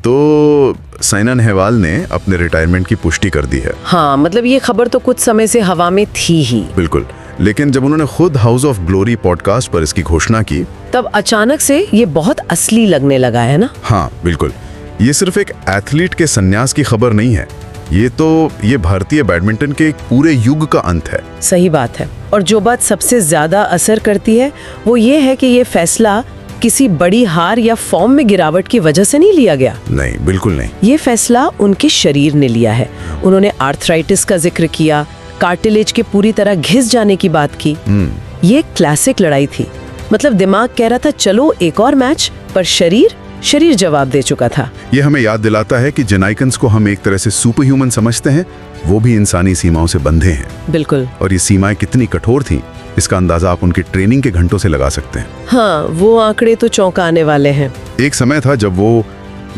तो साइना नेहवाल ने अपने रिटायरमेंट की पुष्टि कर दी है। हाँ, मतलब ये खबर तो कुछ समय से हवा में थी ही। बिल्कुल, लेकिन जब उन्होंने खुद हाउस ऑफ ग्लोरी पॉडकास्ट पर इसकी घोषणा की तब अचानक से ये बहुत असली लगने लगा है ना। हाँ बिल्कुल, ये सिर्फ एक एथलीट के संन्यास की खबर नहीं है, ये भारतीय बैडमिंटन के एक पूरे युग का अंत है। सही बात है। और जो बात सबसे ज्यादा असर करती है वो ये है कि ये फैसला किसी बड़ी हार या फॉर्म में गिरावट की वजह से नहीं लिया गया। नहीं, बिल्कुल नहीं। ये फैसला उनके शरीर ने लिया है। उन्होंने आर्थराइटिस का जिक्र किया, कार्टिलेज के पूरी तरह घिस जाने की बात की। ये क्लासिक लड़ाई थी। मतलब दिमाग कह रहा था चलो एक और मैच, पर शरीर जवाब दे चुका था। ये हमें याद दिलाता है कि जिन आइकन्स को हम एक तरह से सुपर ह्यूमन समझते हैं, वो भी इंसानी सीमाओं से बंधे हैं। बिल्कुल। और ये सीमाएं कितनी कठोर थीं, इसका अंदाजा आप उनकी ट्रेनिंग के घंटों से लगा सकते हैं। हाँ, वो आंकड़े तो चौंकाने वाले हैं। एक समय था जब वो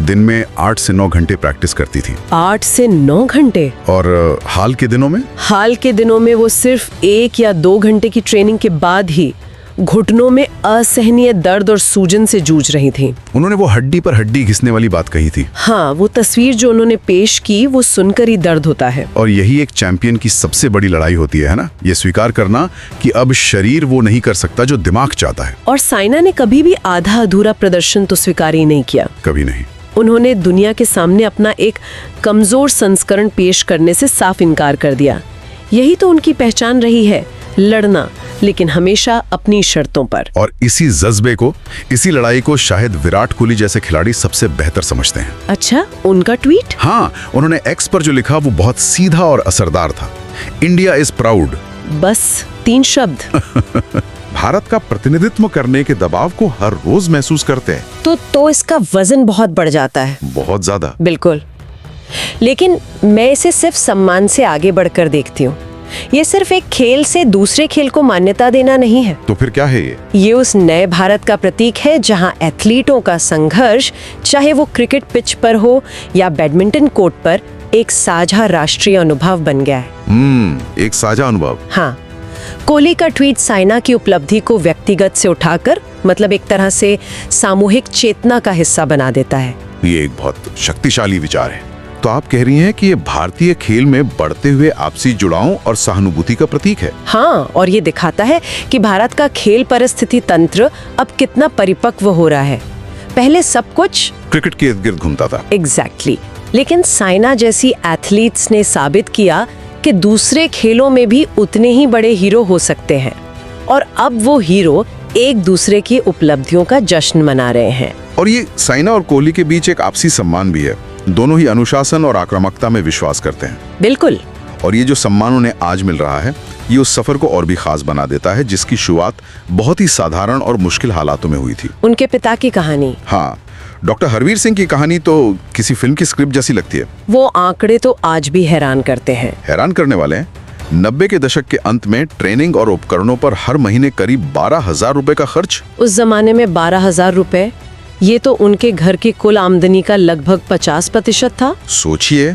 दिन में 8 से 9 घंटे प्रैक्टिस करती थी। 8 से 9 घंटे? और हाल के दिनों में वो सिर्फ 1 या 2 घंटे की ट्रेनिंग के बाद ही घुटनों में असहनीय दर्द और सूजन से जूझ रही थी। उन्होंने वो हड्डी पर हड्डी घिसने वाली बात कही थी। हाँ, वो तस्वीर जो उन्होंने पेश की वो सुनकर ही दर्द होता है। और यही एक चैंपियन की सबसे बड़ी लड़ाई होती है ना, ये स्वीकार करना कि अब शरीर वो नहीं कर सकता जो दिमाग चाहता है। और साइना ने कभी भी आधा अधूरा प्रदर्शन तो स्वीकार ही नहीं किया। कभी नहीं। उन्होंने दुनिया के सामने अपना एक कमजोर संस्करण पेश करने से साफ इनकार कर दिया। यही तो उनकी पहचान रही है, लड़ना, लेकिन हमेशा अपनी शर्तों पर। और इसी जज्बे को, इसी लड़ाई को शायद विराट कोहली जैसे खिलाड़ी सबसे बेहतर समझते हैं। अच्छा, उनका ट्वीट? हाँ, उन्होंने एक्स पर जो लिखा वो बहुत सीधा और असरदार था। India is proud. बस 3 शब्द। भारत का प्रतिनिधित्व करने के दबाव को हर रोज महसूस करते हैं। तो इसका वजन बहुत बढ़ जाता है। बहुत ज्यादा। बिल्कुल। लेकिन मैं इसे सिर्फ सम्मान से आगे बढ़कर देखती हूँ। ये सिर्फ एक खेल से दूसरे खेल को मान्यता देना नहीं है। तो फिर क्या है ये? ये उस नए भारत का प्रतीक है जहाँ एथलीटों का संघर्ष, चाहे वो क्रिकेट पिच पर हो या बैडमिंटन कोर्ट पर, एक साझा राष्ट्रीय अनुभव बन गया है। एक साझा अनुभव। हाँ, कोहली का ट्वीट साइना की उपलब्धि को व्यक्तिगत से उठाकर, मतलब एक तरह से सामूहिक चेतना का हिस्सा बना देता है। ये एक बहुत शक्तिशाली विचार है। तो आप कह रही हैं कि ये भारतीय खेल में बढ़ते हुए आपसी जुड़ाव और सहानुभूति का प्रतीक है। हाँ, और ये दिखाता है कि भारत का खेल परिस्थिति तंत्र अब कितना परिपक्व हो रहा है। पहले सब कुछ क्रिकेट के इर्द गिर्द घूमता था। एग्जैक्टली। लेकिन साइना जैसी एथलीट्स ने साबित किया कि दूसरे खेलों में भी उतने ही बड़े हीरो हो सकते हैं। और अब वो हीरो एक दूसरे की उपलब्धियों का जश्न मना रहे हैं। और ये साइना और कोहली के बीच एक आपसी सम्मान भी है। दोनों ही अनुशासन और आक्रामकता में विश्वास करते हैं। बिल्कुल। और ये जो सम्मान उन्हें आज मिल रहा है, ये उस सफर को और भी खास बना देता है, जिसकी शुरुआत बहुत ही साधारण और मुश्किल हालातों में हुई थी। उनके पिता की कहानी। हाँ, डॉक्टर हरवीर सिंह की कहानी तो किसी फिल्म की स्क्रिप्ट जैसी लगती है। वो आंकड़े तो आज भी हैरान करते हैं। हैरान करने वाले हैं। 90 के दशक के अंत में ट्रेनिंग और उपकरणों पर हर महीने करीब 12,000 रुपए का खर्च। उस जमाने में 12,000 रुपए, ये तो उनके घर की कुल आमदनी का लगभग 50% था। सोचिए,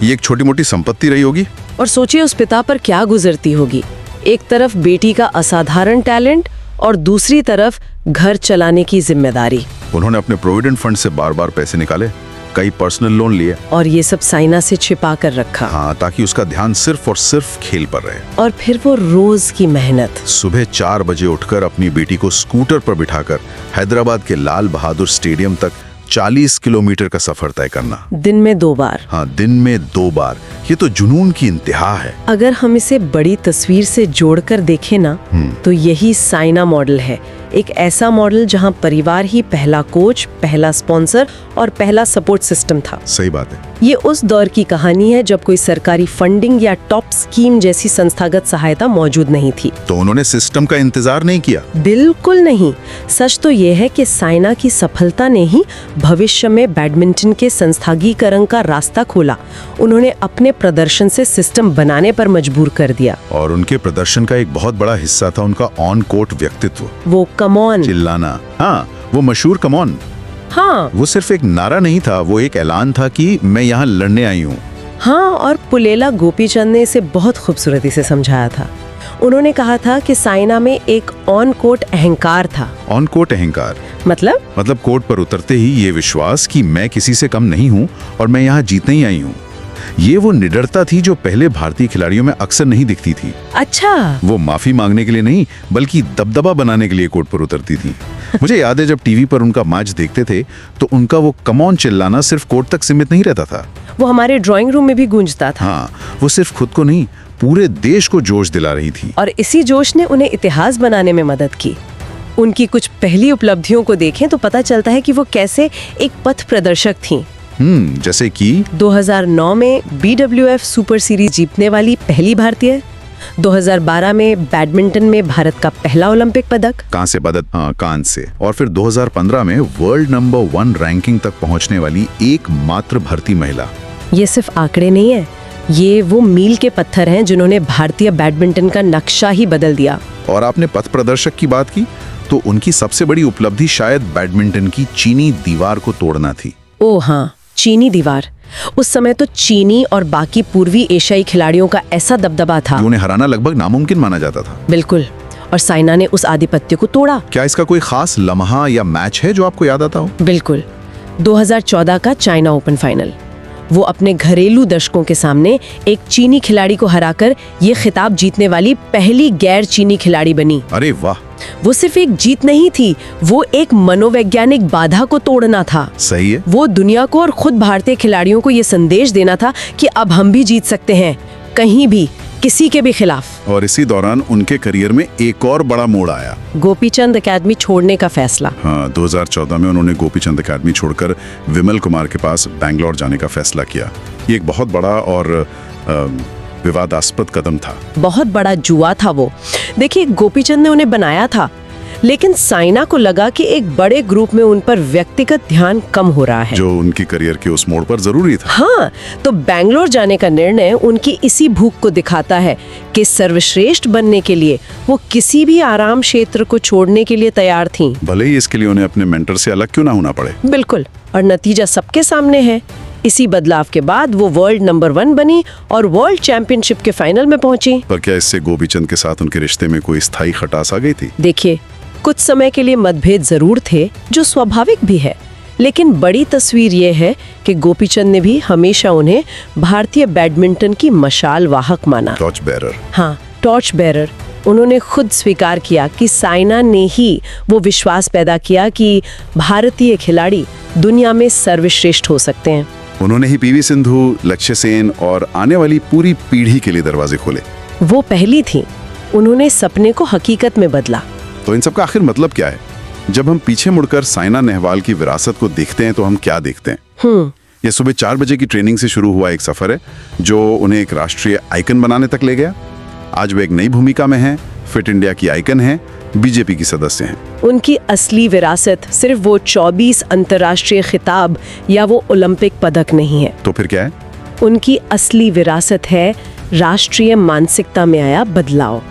ये एक छोटी मोटी संपत्ति रही होगी। और सोचिए उस पिता पर क्या गुजरती होगी। एक तरफ बेटी का असाधारण टैलेंट और दूसरी तरफ घर चलाने की जिम्मेदारी। उन्होंने अपने प्रोविडेंट फंड से बार बार पैसे निकाले, कई पर्सनल लोन लिए, और ये सब साइना से छिपा कर रखा। हाँ, ताकि उसका ध्यान सिर्फ और सिर्फ खेल पर रहे। और फिर वो रोज की मेहनत। सुबह 4 बजे उठकर अपनी बेटी को स्कूटर पर बिठाकर हैदराबाद के लाल बहादुर स्टेडियम तक 40 किलोमीटर का सफर तय करना। दिन में 2 बार। हाँ, दिन में 2 बार। ये तो जुनून की इंतहा है। अगर हम इसे बड़ी तस्वीर से जोड़कर देखें ना, तो यही साइना मॉडल है। एक ऐसा मॉडल जहां परिवार ही पहला कोच, पहला स्पॉन्सर और पहला सपोर्ट सिस्टम था। सही बात है। ये उस दौर की कहानी है जब कोई सरकारी फंडिंग या टॉप स्कीम जैसी संस्थागत सहायता मौजूद नहीं थी। तो उन्होंने सिस्टम का इंतजार नहीं किया? बिल्कुल नहीं। सच तो ये है कि साइना की सफलता ने ही भविष्य में बैडमिंटन के संस्थागीकरण का रास्ता खोला। उन्होंने अपने प्रदर्शन से सिस्टम बनाने पर मजबूर कर दिया। और उनके प्रदर्शन का एक बहुत बड़ा हिस्सा था उनका ऑन कोर्ट व्यक्तित्व। वो कम ऑन, चिल्लाना। हाँ, वो मशहूर कम ऑन। हाँ, वो सिर्फ एक नारा नहीं था, वो एक ऐलान था कि मैं यहाँ लड़ने आई हूँ। हाँ, और पुलेला गोपीचंद ने इसे बहुत खूबसूरती से समझाया था। उन्होंने कहा था कि साइना में एक ऑन कोर्ट अहंकार था। ऑन कोर्ट अहंकार मतलब कोर्ट पर उतरते ही ये विश्वास कि मैं किसी से कम नहीं हूं और मैं यहाँ जीतने ही आई हूँ। ये वो निडरता थी जो पहले भारतीय खिलाड़ियों में अक्सर नहीं दिखती थी। अच्छा, वो माफी मांगने के लिए नहीं बल्कि दबदबा बनाने के लिए कोर्ट पर उतरती थी। मुझे याद है जब टीवी पर उनका मैच देखते थे तो उनका वो कम ऑन चिल्लाना सिर्फ कोर्ट तक सीमित नहीं रहता था। वो हमारे ड्राइंग रूम में भी गूंजता था। हाँ, वो सिर्फ खुद को नहीं पूरे देश को जोश दिला रही थी। और इसी जोश ने उन्हें इतिहास बनाने में मदद की। उनकी कुछ पहली उपलब्धियों को देखें तो पता चलता है कि वो कैसे एक पथ प्रदर्शक थीं। जैसे कि 2009 में BWF सुपर सीरीज जीतने वाली पहली भारतीय, 2012 में बैडमिंटन में भारत का पहला ओलंपिक पदक, कांस्य, और फिर 2015 में वर्ल्ड नंबर 1 रैंकिंग तक पहुंचने वाली एकमात्र भारतीय महिला। ये सिर्फ आंकड़े नहीं है, ये वो मील के पत्थर हैं जिन्होंने भारतीय बैडमिंटन का नक्शा ही बदल दिया। और आपने पथ प्रदर्शक की बात की तो उनकी सबसे बड़ी उपलब्धि शायद बैडमिंटन की चीनी दीवार को तोड़ना थी। ओह हाँ, चीनी दीवार। उस समय तो चीनी और बाकी पूर्वी एशियाई खिलाड़ियों का ऐसा दबदबा था, उन्हें हराना लगभग नामुमकिन माना जाता था। बिल्कुल, और साइना ने उस आधिपत्य को तोड़ा। क्या इसका कोई खास लम्हा या मैच है जो आपको याद आता हो? बिल्कुल, 2014 का चाइना ओपन फाइनल। वो अपने घरेलू दर्शकों के सामने एक चीनी खिलाड़ी को हराकर ये खिताब जीतने वाली पहली गैर चीनी खिलाड़ी बनी। अरे वाह! वो सिर्फ एक जीत नहीं थी, वो एक मनोवैज्ञानिक बाधा को तोड़ना था। सही है। वो दुनिया को और खुद भारतीय खिलाड़ियों को ये संदेश देना था कि अब हम भी जीत सकते हैं, कहीं भी, किसी के भी खिलाफ। और इसी दौरान उनके करियर में एक और बड़ा मोड़ आया। गोपीचंद अकेडमी छोड़ने का फैसला। हाँ, 2014 में उन्होंने गोपीचंद अकेडमी छोड़कर विमल कुमार के पास बैंगलोर जाने का फैसला किया। ये एक बहुत बड़ा और विवादास्पद कदम था। बहुत बड़ा जुआ था वो। देखिए, गोपीचंद ने उन्हें बनाया था, लेकिन साइना को लगा कि एक बड़े ग्रुप में उन पर व्यक्तिगत ध्यान कम हो रहा है, जो उनकी करियर के उस मोड़ पर जरूरी था। हाँ, तो बैंगलोर जाने का निर्णय उनकी इसी भूख को दिखाता है कि सर्वश्रेष्ठ बनने के लिए वो किसी भी आराम क्षेत्र को छोड़ने के लिए तैयार थीं। भले ही इसके लिए उन्हें अपने मेंटर से अलग क्यों ना होना पड़े। बिल्कुल, और नतीजा सबके सामने है। इसी बदलाव के बाद वो वर्ल्ड नंबर 1 बनी और वर्ल्ड चैंपियनशिप के फाइनल में पहुंची। पर क्या इससे गोपीचंद के साथ उनके रिश्ते में कोई स्थायी खटास आ गई थी? देखिए, कुछ समय के लिए मतभेद जरूर थे, जो स्वाभाविक भी है, लेकिन बड़ी तस्वीर ये है कि गोपीचंद ने भी हमेशा उन्हें भारतीय बैडमिंटन की मशाल वाहक माना। Torch bearer. हाँ, टॉर्च बेरर। उन्होंने खुद स्वीकार किया कि साइना ने ही वो विश्वास पैदा किया कि भारतीय खिलाड़ी दुनिया में सर्वश्रेष्ठ हो सकते हैं। उन्होंने ही पीवी सिंधु, लक्ष्य सेन और आने वाली पूरी पीढ़ी के लिए दरवाजे खोले। वो पहली थी, उन्होंने सपने को हकीकत में बदला। तो इन सब का आखिर मतलब क्या है? जब हम पीछे मुड़कर साइना नेहवाल की विरासत को देखते हैं तो हम क्या देखते हैं? ये सुबह 4 बजे की ट्रेनिंग से शुरू हुआ एक सफर है जो उन्हें एक राष्ट्रीय आइकन बनाने तक ले गया। आज वो एक नई भूमिका में है, फिट इंडिया की आइकन है, बीजेपी की सदस्य हैं। उनकी असली विरासत सिर्फ वो 24 अंतर्राष्ट्रीय खिताब या वो ओलंपिक पदक नहीं है। तो फिर क्या है? उनकी असली विरासत है राष्ट्रीय मानसिकता में आया बदलाव।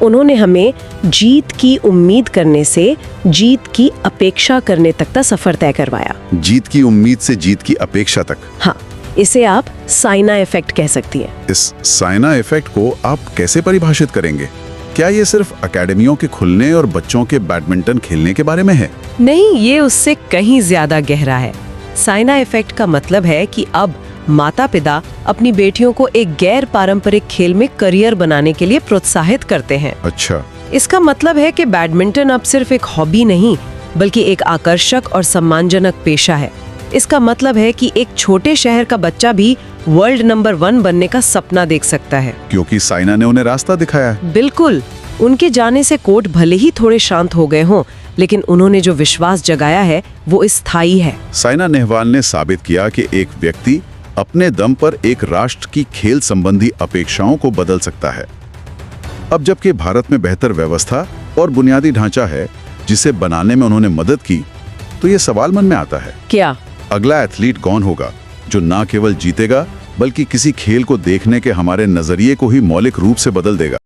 उन्होंने हमें जीत की उम्मीद करने से जीत की अपेक्षा करने तक का सफर तय करवाया। जीत की उम्मीद से जीत की अपेक्षा तक। हाँ, इसे आप साइना इफेक्ट कह सकती हैं। इस साइना इफेक्ट को आप कैसे परिभाषित करेंगे? क्या ये सिर्फ अकेडमियों के खुलने और बच्चों के बैडमिंटन खेलने के बारे में है? नहीं, ये उससे कहीं ज्यादा गहरा है। साइना इफेक्ट का मतलब है कि अब माता पिता अपनी बेटियों को एक गैर पारंपरिक खेल में करियर बनाने के लिए प्रोत्साहित करते हैं। अच्छा। इसका मतलब है कि बैडमिंटन अब सिर्फ एक हॉबी नहीं बल्कि एक आकर्षक और सम्मानजनक पेशा है। इसका मतलब है कि एक छोटे शहर का बच्चा भी वर्ल्ड नंबर 1 बनने का सपना देख सकता है, क्योंकि साइना ने उन्हें रास्ता दिखाया है। बिल्कुल। उनके जाने से कोर्ट भले ही थोड़े शांत हो गए हों, लेकिन उन्होंने जो विश्वास जगाया है वो स्थायी है। साइना नेहवाल ने साबित किया कि एक व्यक्ति अपने दम पर एक राष्ट्र की खेल संबंधी अपेक्षाओं को बदल सकता है। अब जबकि भारत में बेहतर व्यवस्था और बुनियादी ढांचा है जिसे बनाने में उन्होंने मदद की, तो ये सवाल मन में आता है, क्या अगला एथलीट कौन होगा जो न केवल जीतेगा बल्कि किसी खेल को देखने के हमारे नजरिए को ही मौलिक रूप से बदल देगा?